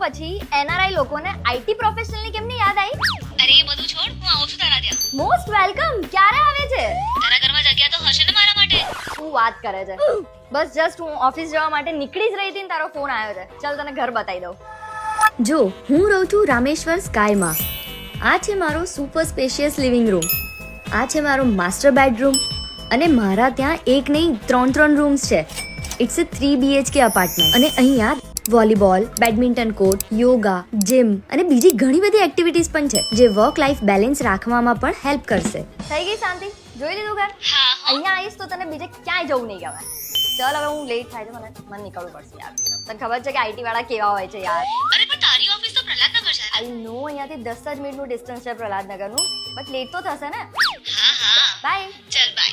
પછી એનઆરઆઈ લોકોને આઈટી પ્રોફેશનલની કેમ નહીં યાદ આવી? અરે એ બધું છોડ, હું આવું છું તારા ત્યાં. Most welcome. ક્યારે આવે છે? તારા ઘરમાં જગ્યા તો હશે ને મારા માટે? શું વાત કરે છે? બસ જસ્ટ હું ઓફિસ જવા માટે નીકળી જ રહી હતી ને તારો ફોન આવ્યો છે. ચાલ તને ઘર બતાવી દઉં. જો હું રહું છું રામેશ્વર સ્કાયમાં. આ છે મારો સુપર સ્પેશિયસ લિવિંગ રૂમ. આ છે મારો માસ્ટર બેડરૂમ અને મારા ત્યાં એક નહીં ત્રણ રૂમ્સ છે. ઇટ્સ અ 3 BHK અપાર્ટમેન્ટ અને અહીંયા volleyball, badminton court, yoga, gym અને બીજી ઘણી બધી એક્ટિવિટીઝ પણ છે જે વર્ક લાઈફ બેલેન્સ રાખવામાં પણ હેલ્પ કરશે. થઈ ગઈ શાંતિ? જોઈ લીધું ઘર? હા અહીંયા આવીશ તો તને બીજે ક્યાંય જવું નહીં ગમે. ચાલ હવે હું લેટ થાય છે, મને નીકળવું પડશે યાર. તને ખબર છે કે આઈટી વાળા કેવા હોય છે યાર. અરે પણ તારી ઓફિસ તો પ્રહલાદનગર છે ને? આઈ નો અહીંયાથી 10 જ મિનિટનું ડિસ્ટન્સ છે પ્રહલાદનગરનું, બટ લેટ તો થશે ને. હા બાય. ચલ બાય.